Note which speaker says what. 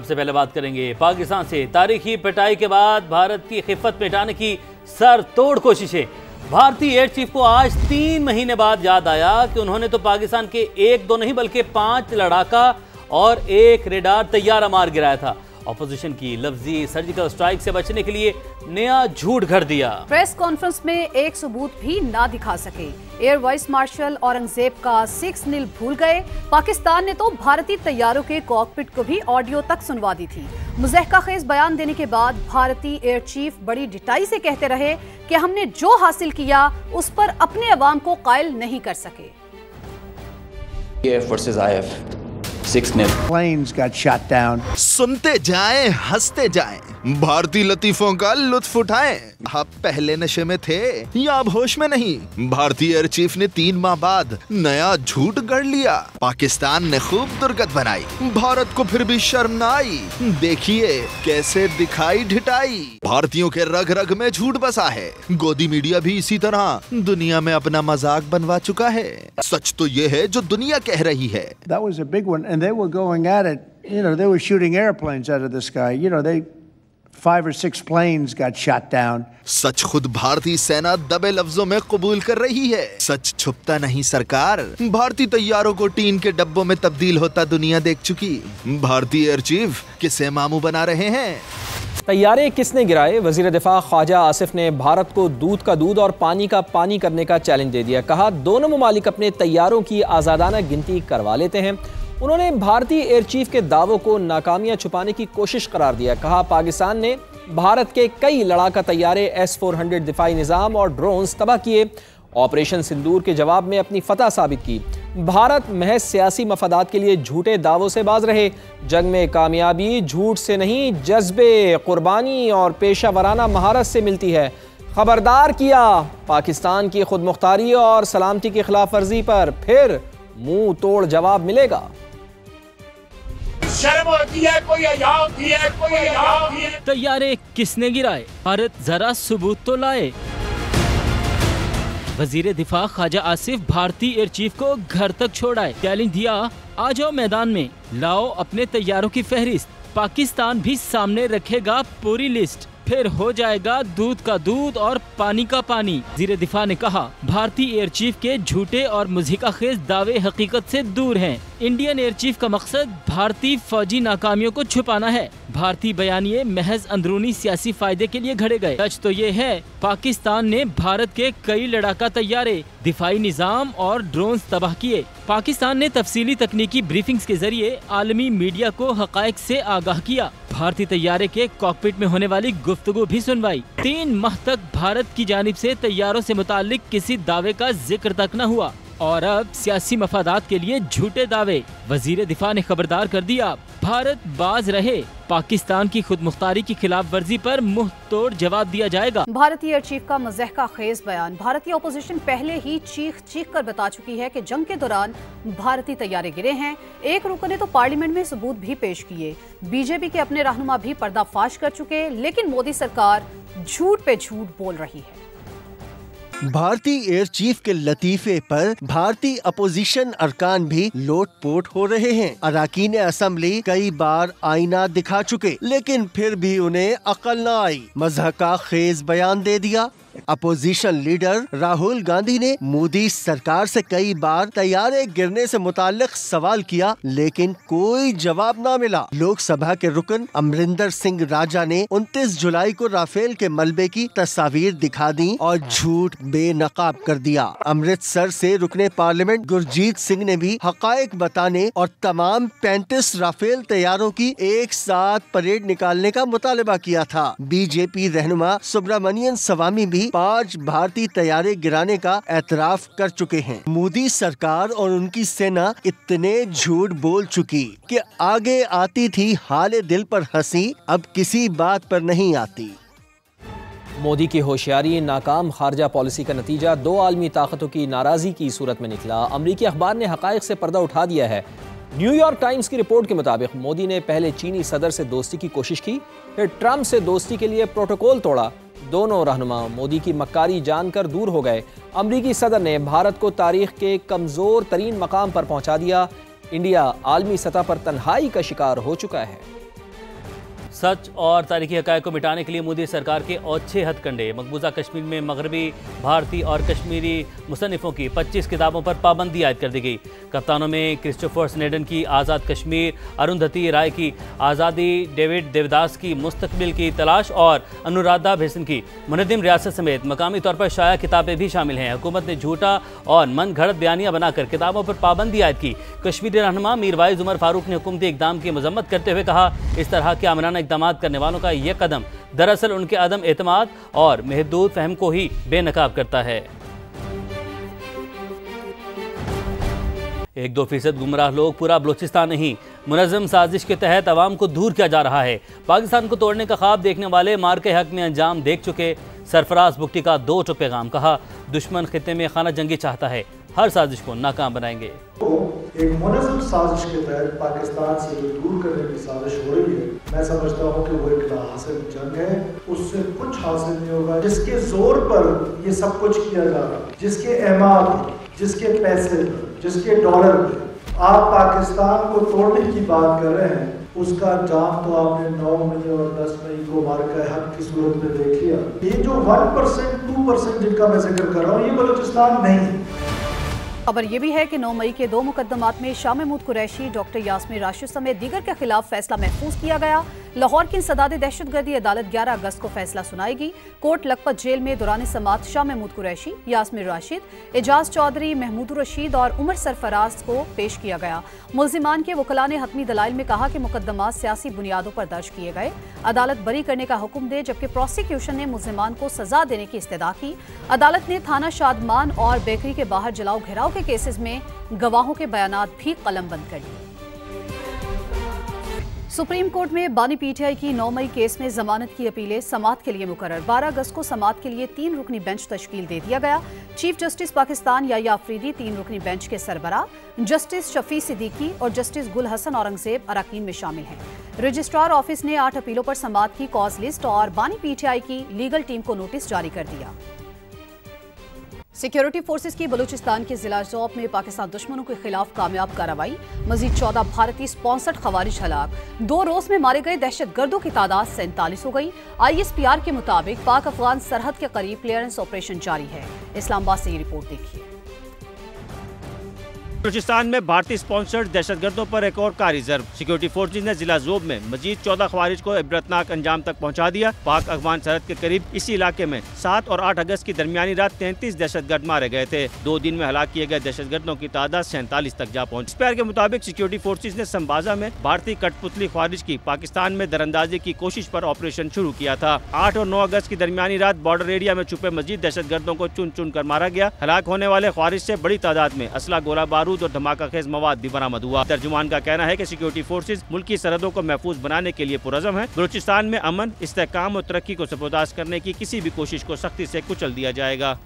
Speaker 1: सबसे पहले बात करेंगे पाकिस्तान से। तारीखी पिटाई के बाद भारत की खिफत मिटाने की सर तोड़ कोशिशें। भारतीय एयर चीफ को आज 3 महीने बाद याद आया कि उन्होंने तो पाकिस्तान के 1-2 नहीं बल्कि 5 लड़ाका और 1 रेडार तैयारा मार गिराया था। ऑपोजिशन की लफ्जी सर्जिकल स्ट्राइक से बचने के लिए नया झूठ घड़ दिया।
Speaker 2: प्रेस कॉन्फ्रेंस में एक सबूत भी ना दिखा सके। एयर वाइस मार्शल औरंगजेब का 6-0 भूल गए। पाकिस्तान ने तो भारतीय तैयारों के कॉकपिट को भी ऑडियो तक सुनवा दी थी। मुज़हकाखेज बयान देने के बाद भारतीय एयर चीफ बड़ी डिटाई से कहते रहे कि हमने जो हासिल किया उस पर अपने अवाम को कायल नहीं कर सके।
Speaker 3: Planes got shot down.
Speaker 4: सुनते जाएं, हंसते जाएं, भारतीय लतीफों का लुत्फ उठाएं। आप पहले नशे में थे या अब होश में नहीं? भारतीय एयर चीफ ने 3 माह बाद नया झूठ गढ़ लिया। पाकिस्तान ने खूब दुर्गत बनाई, भारत को फिर भी शर्म न आई। देखिए कैसे दिखाई ढिठाई। भारतीयों के रग रग में झूठ बसा है। गोदी मीडिया भी इसी तरह दुनिया में अपना मजाक बनवा चुका है। सच तो ये है जो दुनिया कह रही है।
Speaker 3: That was a big one, and they were going at it. They were shooting airplanes out of the sky. 5 or 6 planes got shot down.
Speaker 4: सच खुद भारतीय सेना दबे लफ्जों में कबूल कर रही है। सच छुपता नहीं सरकार। भारतीय तैयारों को टीन के डब्बों में तब्दील होता दुनिया देख चुकी। भारतीय एयर चीफ किसे मामू बना रहे हैं?
Speaker 5: तैयारे किसने गिराए? वजीर दिफा ख्वाजा आसिफ ने भारत को दूध का दूध और पानी का पानी करने का चैलेंज दे दिया। कहा दोनों ममालिक अपने तैयारों की आज़ादाना गिनती करवा लेते हैं। उन्होंने भारतीय एयर चीफ के दावों को नाकामियां छुपाने की कोशिश करार दिया। कहा पाकिस्तान ने भारत के कई लड़ाका तैयारे S-400 दिफाई निज़ाम और ड्रोन्स तबाह किए। ऑपरेशन सिंदूर के जवाब में अपनी फतह साबित की। भारत महज सियासी मफादात के लिए झूठे दावों से बाज रहे। जंग में कामयाबी झूठ से नहीं, जज्बे, कुर्बानी और पेशा वराना महारत से मिलती है। खबरदार किया, पाकिस्तान की खुद मुख्तारी और सलामती की खिलाफ वर्जी पर फिर मुंह तोड़ जवाब मिलेगा।
Speaker 6: शर्म होती है, कोई हया होती है, कोई हया होती है।
Speaker 7: तैयारे किसने गिराए? भारत जरा सबूत तो लाए। वजीर दिफा ख्वाजा आसिफ भारतीय एयर चीफ को घर तक छोड़ाए। चैलेंज दिया, आ जाओ मैदान में, लाओ अपने तैयारों की फहरिस्त। पाकिस्तान भी सामने रखेगा पूरी लिस्ट, फिर हो जाएगा दूध का दूध और पानी का पानी। वजीर दिफा ने कहा भारतीय एयर चीफ के झूठे और मुज़हकाखेज दावे हकीकत से दूर हैं। इंडियन एयर चीफ का मकसद भारतीय फौजी नाकामियों को छुपाना है। भारतीय बयानिए महज अंदरूनी सियासी फायदे के लिए घड़े गए। सच तो ये है पाकिस्तान ने भारत के कई लड़ाका तैयारे, दिफाई निजाम और ड्रोन तबाह किए। पाकिस्तान ने तफसीली तकनीकी ब्रीफिंग्स के जरिए आलमी मीडिया को हकायक से आगाह किया। भारतीय तैयारे के कॉकपिट में होने वाली गुफ्तगू भी सुनवाई। 3 माह तक भारत की जानिब से तैयारों से मुताल्लिक किसी दावे का जिक्र तक न हुआ और अब सियासी मफादात के लिए झूठे दावे। वजीर दिफा ने खबरदार कर दिया, भारत बाज रहे, पाकिस्तान की खुद मुख्तारी की खिलाफ वर्जी पर मुंह तोड़ जवाब दिया जाएगा।
Speaker 2: भारतीय एयर चीफ का मुज़हकाखेज बयान। भारतीय अपोजिशन पहले ही चीख कर बता चुकी है कि जंग के दौरान भारतीय तैयारे गिरे हैं। एक रुकन ने तो पार्लियामेंट में सबूत भी पेश किए। बीजेपी के अपने रहनुमा भी पर्दाफाश कर चुके, लेकिन मोदी सरकार झूठ पे झूठ बोल रही है।
Speaker 8: भारतीय एयर चीफ के लतीफे पर भारतीय अपोजिशन अरकान भी लोटपोट हो रहे हैं। अरकान असम्बली कई बार आईना दिखा चुके, लेकिन फिर भी उन्हें अकल न आई। मुज़हकाखेज बयान दे दिया। अपोजिशन लीडर राहुल गांधी ने मोदी सरकार से कई बार तैयारे गिरने से मुताल्लिक सवाल किया, लेकिन कोई जवाब न मिला। लोकसभा के रुकन अमरिंदर सिंह राजा ने 29 जुलाई को राफेल के मलबे की तस्वीर दिखा दी और झूठ बेनकाब कर दिया। अमृतसर से रुकने पार्लियामेंट गुरजीत सिंह ने भी हकायक बताने और तमाम 35 राफेल तैयारों की एक साथ परेड निकालने का मुतालबा किया था। बीजेपी रहनुमा सुब्रमण्यम स्वामी भी 5 भारतीय तैयारे गिराने का एतराफ कर चुके हैं। मोदी सरकार और उनकी सेना इतने झूठ बोल चुकी कि आगे आती थी हाले दिल पर हंसी, अब किसी बात पर नहीं आती।
Speaker 5: मोदी की होशियारी नाकाम खारजा पॉलिसी का नतीजा 2 आलमी ताकतों की नाराजगी की सूरत में निकला। अमरीकी अखबार ने हकायक से पर्दा उठा दिया है। न्यूयॉर्क टाइम्स की रिपोर्ट के मुताबिक मोदी ने पहले चीनी सदर से दोस्ती की कोशिश की, फिर ट्रंप से दोस्ती के लिए प्रोटोकॉल तोड़ा। दोनों रहनुमा मोदी की मक्कारी जानकर दूर हो गए। अमरीकी सदर ने भारत को तारीख के कमजोर तरीन मकाम पर पहुंचा दिया। इंडिया आलमी सतह पर तन्हाई का शिकार हो चुका है।
Speaker 1: सच और तारीखी हक़ाइक़ को मिटाने के लिए मोदी सरकार के औच्छे हथकंडे। मकबूजा कश्मीर में मगरबी भारतीय और कश्मीरी मुसन्निफों की 25 किताबों पर पाबंदी आयद कर दी गई। कप्तानों में क्रिस्टोफर स्नेडन की आज़ाद कश्मीर, अरुंधति राय की आज़ादी, डेविड देवदास की मुस्तकबिल की तलाश और अनुराधा भैसन की मुनज़्ज़म रियासत समेत मकामी तौर पर शाया किताबें भी शामिल हैं। हुकूमत ने झूठा और मन घड़त बयानियाँ बनाकर किताबों पर पाबंदी आयद की। कश्मीरी रहनुमा मीरवाइज उमर फारूक ने हुकूमती इक़दाम की मजम्मत करते हुए कहा, इस तरह के आमराना इक़दाम करने वालों का यह कदम दरअसल उनके अदम एतमाद और महदूद फहम को ही बेनकाब करता है। 1-2% गुमराह लोग पूरा बलूचिस्तान नहीं, मुनज़्ज़म साजिश के तहत अवाम को दूर किया जा रहा है। पाकिस्तान को तोड़ने का ख्वाब देखने वाले मार के हक में अंजाम देख चुके सरफराज बुगटी का 2 टुक पैगाम। कहा, दुश्मन खित्ते में खाना जंगी चाहता है, हर साजिश को नाकाम बनाएंगे।
Speaker 9: एक मुनज़्ज़म साजिश के तहत पाकिस्तान से जो दूर करने की साजिश हो रही है, मैं समझता हूँ कि वो एक नाहासिल जंग है, उससे कुछ हासिल नहीं होगा। जिसके जोर पर ये सब कुछ किया जा रहा है, जिसके एमाद, जिसके पैसे पर, जिसके डॉलर पर आप पाकिस्तान को तोड़ने की बात कर रहे हैं, उसका अंजाम तो आपने 9 मई और 10 मई को मारका हक की सूरत में देख लिया। ये जो 1%, 2% जिनका मैं जिक्र कर रहा हूँ, ये बलूचिस्तान नहीं।
Speaker 2: खबर यह भी है कि 9 मई के 2 मुकदमात में शाह महमूद कुरैशी, डॉक्टर यास्मीन राशिद समेत दीगर के खिलाफ फैसला महफूज किया गया। लाहौर की इंसदाद दहशतगर्दी अदालत 11 अगस्त को फैसला सुनाएगी। कोर्ट लखपत जेल में दौरान समात शाह महमूद कुरैशी, यास्मीन राशिद, एजाज चौधरी, महमूद रशीद और उमर सरफराज को पेश किया गया। मुल्जिमान के वकला ने हतमी दलाइल में कहा कि मुकदमात सियासी बुनियादों पर दर्ज किए गए। अदालत बरी करने का हुक्म दे, जबकि प्रोसिक्यूशन ने मुल्जिमान को सजा देने की इस्तदा की। अदालत ने थाना शादमान और बेकरी के बाहर जलाओ घेराव के केसेस में गवाहों के बयानात भी कलमबंद कर दिए। सुप्रीम कोर्ट में बानी पीटीआई की 9 मई केस में जमानत की अपीलें समाअत के लिए मुकर्रर। 12 अगस्त को समाअत के लिए 3 रुकनी बेंच तश्कील दे दिया गया। चीफ जस्टिस पाकिस्तान याह्या अफरीदी 3 रुकनी बेंच के सरबराह, जस्टिस शफी सिद्दीकी और जस्टिस गुल हसन औरंगजेब अरकान में शामिल हैं। रजिस्ट्रार ऑफिस ने 8 अपीलों पर समाअत की कॉज लिस्ट और बानी पीटीआई की लीगल टीम को नोटिस जारी कर दिया। सिक्योरिटी फोर्सेस की बलूचिस्तान के जिला जौब में पाकिस्तान दुश्मनों के खिलाफ कामयाब कार्रवाई। मजीद 14 भारतीय स्पॉन्सर्ड खवारिज हलाक। 2 रोज में मारे गए दहशतगर्दों की तादाद 47 हो गई। ISPR के मुताबिक पाक अफगान सरहद के करीब क्लियरेंस ऑपरेशन जारी है। इस्लामाबाद से ये रिपोर्ट देखिए।
Speaker 10: बलूचिस्तान में भारतीय स्पॉन्सर्ड दहशतगर्दों पर एक और कारी ज़र्ब। सिक्योरिटी फोर्सेज ने जिला जोब में मजीद 14 खवारिज को इबरतनाक अंजाम तक पहुंचा दिया। पाक अफगान सरहद के करीब इसी इलाके में 7 और 8 अगस्त की दरमियानी रात 33 दहशतगर्द मारे गए थे। 2 दिन में हलाक किए गए दहशतगर्दों की तादाद 47 तक जा पहुंची। ISPR के मुताबिक सिक्योरिटी फोर्सेज ने संबाजा में भारतीय कठपुतली खवारिज की पाकिस्तान में दरअंदाजी की कोशिश पर ऑपरेशन शुरू किया था। 8 और 9 अगस्त की दरमियानी रात बॉर्डर एरिया में छुपे मजीद दहशतगर्दों को चुन चुन कर मारा गया। हलाक होने वाले खवारिज से बड़ी तादाद में असला, गोला बारूद और धमाका खेज मवाद भी बरामद हुआ। तर्जुमान का कहना है कि सिक्योरिटी फोर्सेज मुल्की सरहदों को महफूज बनाने के लिए पुरज़म है। बलूचिस्तान में अमन, इस्तेहकाम और तरक्की को सबोताज करने की किसी भी कोशिश को सख्ती से कुचल दिया जाएगा।